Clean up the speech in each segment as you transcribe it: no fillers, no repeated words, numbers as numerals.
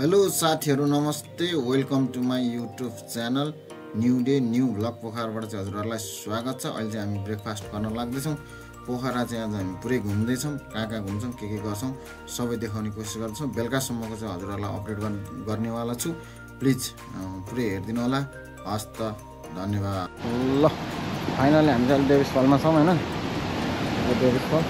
Hello साथीहरु नमस्ते welcome to my YouTube channel new day new vlog पोखराबाट चाहिँ हजुरहरुलाई स्वागत छ। अहिले चाहिँ हामी ब्रेकफास्ट गर्न लाग्दैछौं। पोखरा चाहिँ आज हामी पुरै घुम्दै छौं, कहाँ गर्छौं के गर्छौं सबै देखाउने कोसिस गर्छौं। बेलुकासम्मको चाहिँ हजुरहरुलाई अपडेट गर्नेवाला छु। प्लिज पुरै हेर्दिनु होला। हस् त धन्यवाद। ल फाइनली हामी चाहिँ डेभिस फलमा छौं हैन। डेभिस फल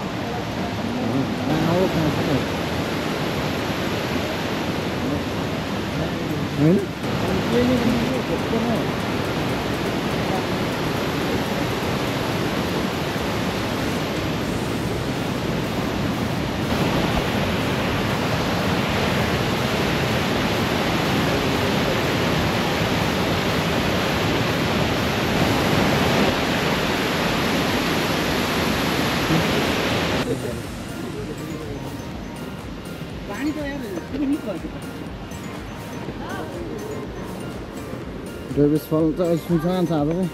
डेभिस फल चाहिँ सुनसान छ आज चाहिँ।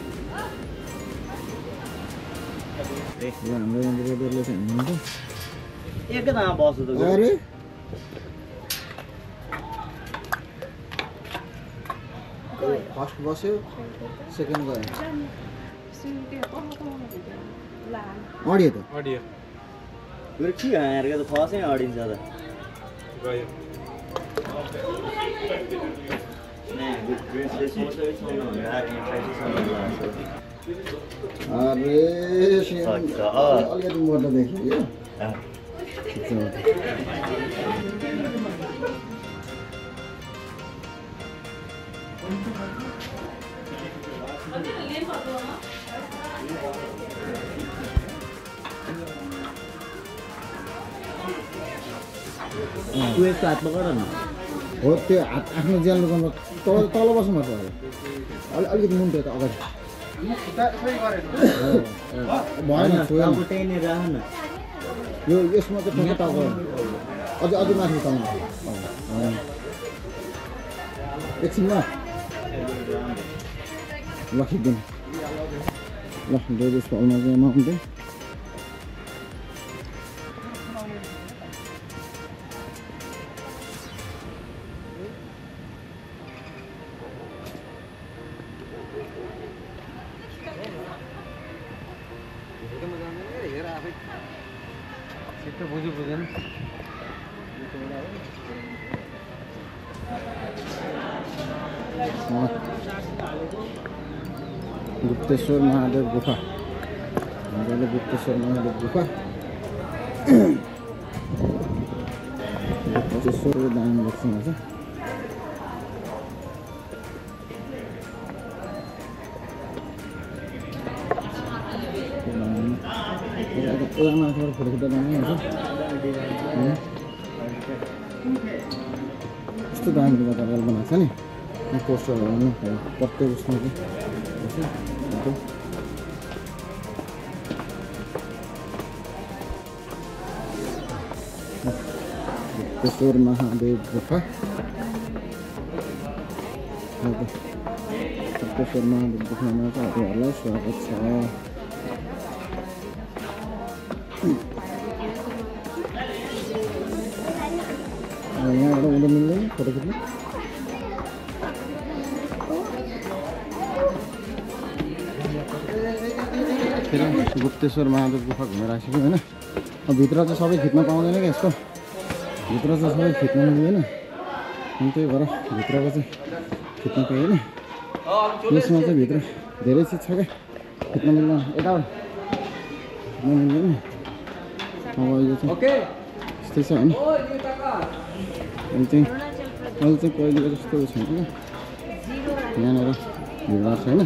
हाम्रो रेडियोले चाहिँ हिँड्नु एकैतामा बस्छु त अरे फर्स्ट बस्यो सेकेन्ड गयो अडियो त अडियो मेरो के यारको त फसै अडिन्छ त गयो अरे अलिकति मोटो देखियो तू यसको हात पकड न हो त्यो हात आफ्नो ज्यान लुकाउनु तल बस्नुपर्छ। अलिकति मुन्टो त अगाडि भएन राख न यो यसमा चाहिँ ठोके टाउको अझ माथि उताउनु एकछिनमा ल खिच्दिनु ल डेभिस फलमा चाहिँ माउन्टेन बुझेन गुप्तेश्वर महादेव गुफा गुप्तेश्वर महादेव गुफा गुप्तेश्वर दाङ लेख्छौँ छ। माथिबाट फोटो खिच्दा दामी हुन्छ। यस्तो दामी तपाईँले बनाएको छ नि पोस्टरहरू नि प्रत्येक उसमा चाहिँ गुप्तेश्वर महादेव गुफा गुप्तेश्वर महादेव गुफामा तपाईँहरूलाई स्वागत छ। यहाँबाट हुँदा मिल्दैन फोटो खिच्नु। गुप्तेश्वर महादेव गुफा घुमेर आइसक्यो होइन। अब भित्र चाहिँ सबै खिच्न पाउँदैन क्या, यसको भित्र चाहिँ सबै खिच्न मिल्दैन अनि त्यही भएर भित्रको चाहिँ खिच्न पाइएन। यसमा चाहिँ भित्र धेरै चिज छ क्या, खिच्न मिल्दैन यताबाट खिच्न मिल्दैन। अब यो चाहिँ यस्तै छ होइन। अहिले चाहिँ पहिलेको जस्तो छैन क्या, यहाँनिर भिडभाड छैन।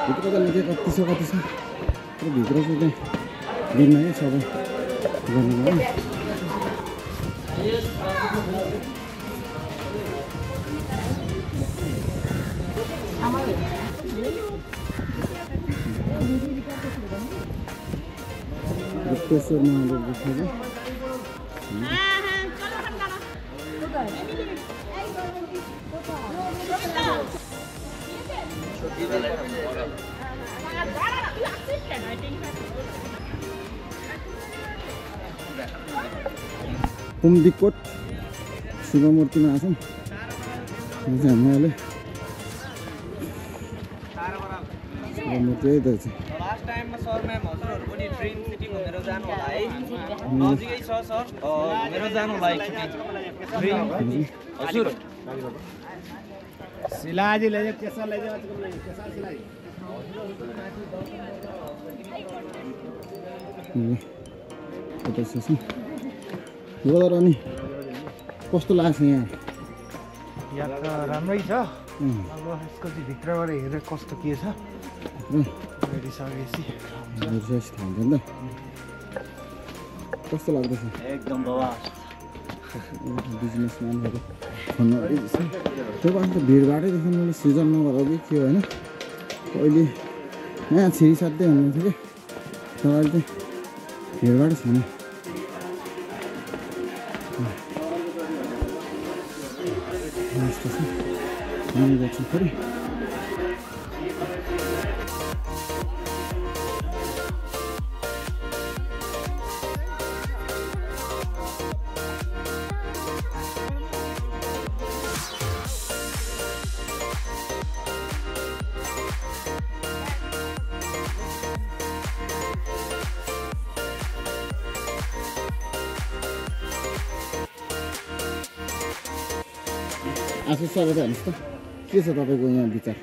भित्र त निकै कति छ भित्र चाहिँ दिनमा क्या सबै गर्नु भयो। गुप्तेश्वर महादेव गुफा कुम्दीकोट शिवमूर्तिमा आछौँ। यो चाहिँ हाम्रो अहिले शिवमूर्ति है त चाहिँ। लास्ट टाइममा सर म्याम हजुरहरू पनि ड्रिम सिटी घुमेर जानु होला है नजिकै छ सर घुमेर जानु होला एकचोटि हजुर सिलाजी ले जा केसर ले जा केसर सिलाई यता स्टेसन गोदर अनि कस्तो लाग्छ यहाँ? यहाँ त राम्रै छ अब यसको चाहिँ भित्रबाट हेरेर कस्तो के छ हेरिसकेपछि खान्छ नि त कस्तो लाग्दैछ? एकदम बवाल बिजनेसम्यानहरू फोनमा त्यो अन्त भिडभाडै देख्नु मैले सिजन नभएर कि के होइन पहिले यहाँ छिरिसाध्दै हुनुहुन्थ्यो कि तर अहिले चाहिँ भिडभाडै छैन। गर्छु फेरि आशिष सर हेर्नुहोस् त के छ तपाईँको यहाँ विचार?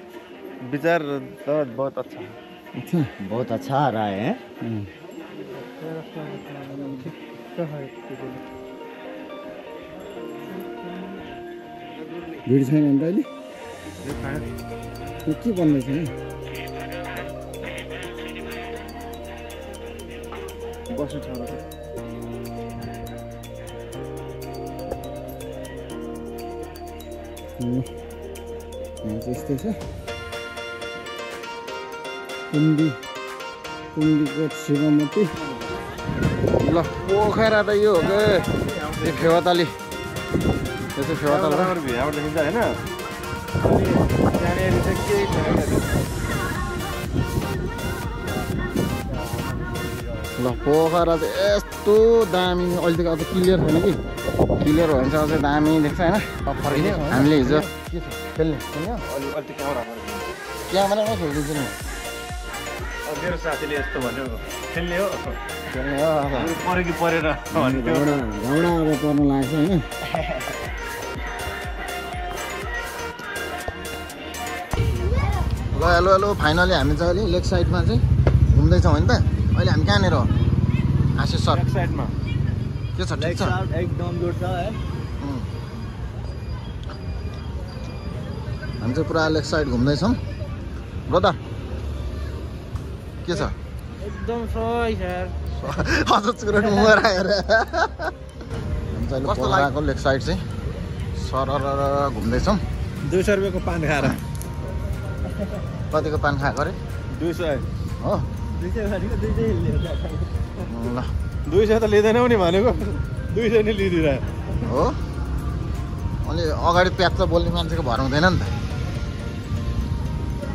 विचार तो बहुत अच्छा अच्छा बहुत अच्छा आ रहा है भिड छैन नि त अहिले? के भन्दैछ नि? बस्नु छ यहाँ चाहिँ यस्तै छ कुम्दीकोट शिवमूर्ति। ल पोखरा त यो हो के यो फेवाताली यो चाहिँ फेवाताल भ्याबाट देखिन्छ होइन त्यहाँनिर चाहिँ केही छैन। ल पोखरा चाहिँ यस्तो दामी अहिले त अझ क्लियर छैन कि क्लियर भयो भने चाहिँ अझै दामी देख्छ होइन। हामीले हिजो के छ खेल्ने क्यामेरामै खेलिदिन्छु नि मेरो साथीले यस्तो भन्यो खेल्ने हो खेल्ने हो पऱ्यो कि परेन घाउडा अब पर्न लाग्छ होइन। ल हेलो हेलो फाइनली हामी चाहिँ अहिले लेक साइडमा चाहिँ घुम्दैछौँ होइन त। अहिले हामी कहाँनिर हो आशिष सर? साइडमा के छ ठिक छ? एकदम जोड छ है हामी चाहिँ पुरा लेक साइड घुम्दैछौँ। ब्रदर के छ? एकदम सही सर अझ चुरोट मुएर आएर हामी चाहिँ अहिले पोखराको लेक साइड चाहिँ सरर घुम्दैछौँ। 200 रुपियाँको पान खाएर कतिको पान खाएको अरे? 200 हो ल 200 त लिँदैनौ नि भनेको 200 नै लिइदिरहेको हो अनि अगाडि प्याच बोल्ने मान्छेको भर हुँदैन नि त।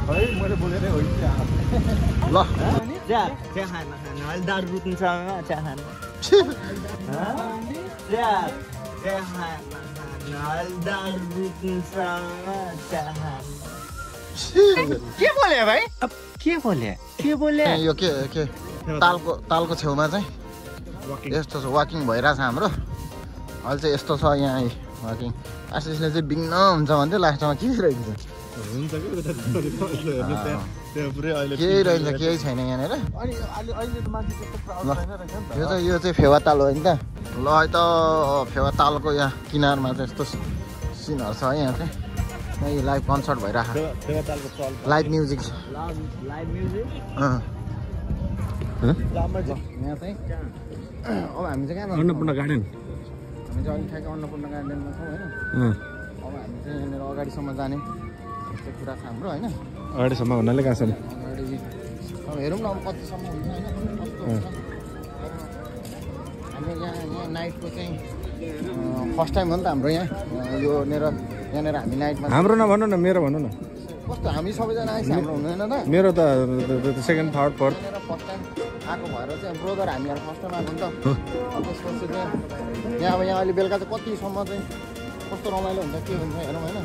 है मैले बोलेरै हो ल चिया खान अहिले दारू रुट्नु छ चिया खान के बोले भाइ के बोले यो के तालको छेउमा चाहिँ यस्तो छ वाकिङ भइरहेछ हाम्रो अहिले चाहिँ यस्तो छ यहाँ वाकिङ। आशिषले चाहिँ बिग्न हुन्छ भन्थ्यो लास्टमा के रहेछ हुन्छ कि पुरै अहिले केही रहन्छ केही छैन यहाँनिर। अनि अहिले त मान्छे त्यस्तो प्राउड छैन रहेछ नि त। यो चाहिँ फेवाताल हो नि त। ल है त फेवातालको यहाँ किनारमा चाहिँ यस्तो सिनहरू छ है। यहाँ चाहिँ यही लाइभ कन्सर्ट भइरहेको फेवातालको चल लाइभ म्युजिक छ। लाइभ म्युजिक यहाँ चाहिँ अब हामी चाहिँ कहाँ अन्नपूर्ण गार्डन हामी चाहिँ अलिक ठ्याक्कै अन्नपूर्ण गार्डनमा छौँ होइन। अब हामी चाहिँ यहाँनिर अगाडिसम्म जाने यस्तो कुरा छ हाम्रो होइन। अगाडिसम्म भन्नाले कहाँ छ नि अगाडि अब हेरौँ न अब कतिसम्म हुन्छ होइन कस्तो हुन्छ। हाम्रो यहाँ नाइटको चाहिँ फर्स्ट टाइम हो नि त हाम्रो यहाँ यहाँनिर हामी नाइटमा हाम्रो नभन्नु न मेरो भन्नु न कस्तो हामी सबैजना आएछ हाम्रो हुँदैन त मेरो त second third fourth first time आएको भएर चाहिँ ब्रोदर हामीहरू फर्स्ट टाइम आएको नि त त्यसपछि चाहिँ यहाँ अब यहाँ अहिले बेलुका चाहिँ कतिसम्म चाहिँ कस्तो रमाइलो हुन्छ के हुन्छ हेरौँ होइन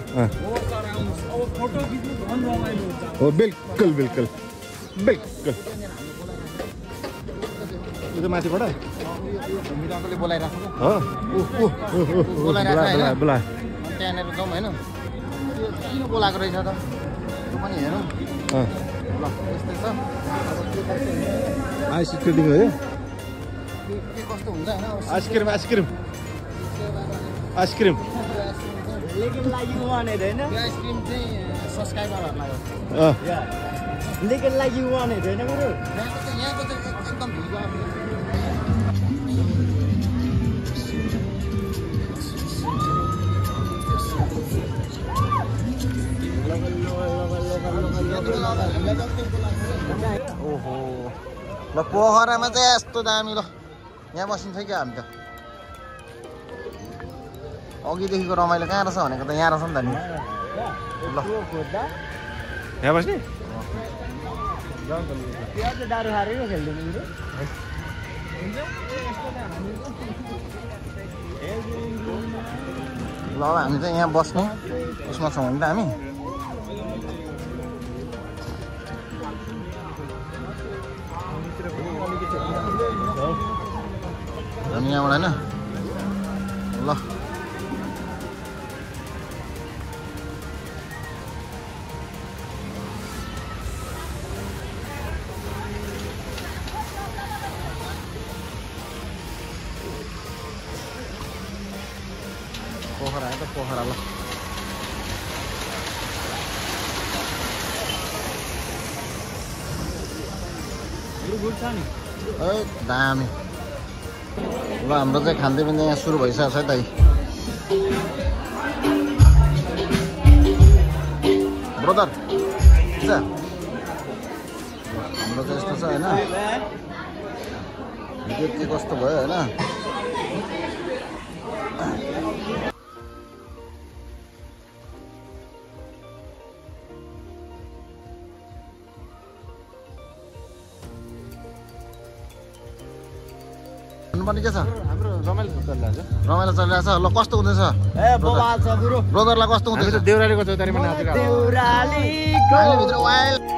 हो बिल्कुल बिल्कुल बिल्कुल यो त माथिबाट मिराकोले बोलाइरहेको हो बोलाइरहेको होइन बोला त्यहाँनिर जाउँ होइन त्यो किन बोलाएको रहेछ त त्यो पनि हेरौँ ल यस्तै छ आइसक्रिम हो के कस्तो हुन्छ होइन आइसक्रिम आइसक्रिम आइसक्रिम लेकिन लागि वानेर हैन यो आइसक्रिम चाहिँ सब्सक्राइबरहरूलाई हो लेकिन लागि वानेर हैन बरु यहाँको चाहिँ एकदम भिडियो ओहो ल पोखरामा चाहिँ यस्तो दामी ल यहाँ बसिन्छ क्या हामी त अघिदेखिको रमाइलो कहाँ रहेछ भनेको त यहाँ रहेछ नि त नि ल यहाँ बस्ने डारो हारेर खेल्दै मिल्यो ल हामी चाहिँ यहाँ बस्ने उसमा छौँ नि त हामी यहाँबाट होइन ल पोखरा आयो त पोखरा ल दामी ल हाम्रो चाहिँ खाँदै पनि यहाँ सुरु भइसकेको छ है दाइ ब्रदर हाम्रो चाहिँ यस्तो छ होइन भिडियो के कस्तो भयो होइन भन्नुपर्ने के छ हाम्रो रमाइलो चलिरहेको रमाइलो चलिरहेछ ल कस्तो हुँदैछ बवाल छ गुरु ब्रदरलाई कस्तो हामी हुँदैछ त देउरालीको चौतारीमा नाचेको देउरालीको अहिले भित्र वाइल्ड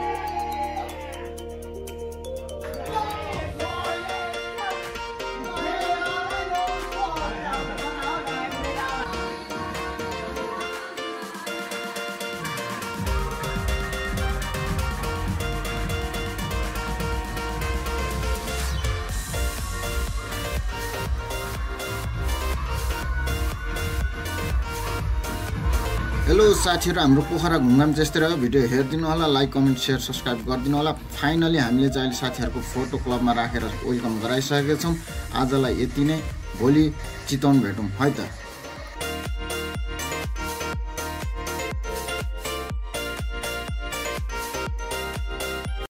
हेलो साथीहरू हाम्रो पोखरा घुमघाम चाहिँ यस्तै रह्यो भिडियो हेरिदिनु होला लाइक कमेन्ट सेयर सब्सक्राइब गरिदिनु होला फाइनली हामीले चाहिँ अहिले साथीहरूको फोटो क्लबमा राखेर वेलकम गराइसकेका छौँ आजलाई यति नै भोलि चितवन भेटौँ है त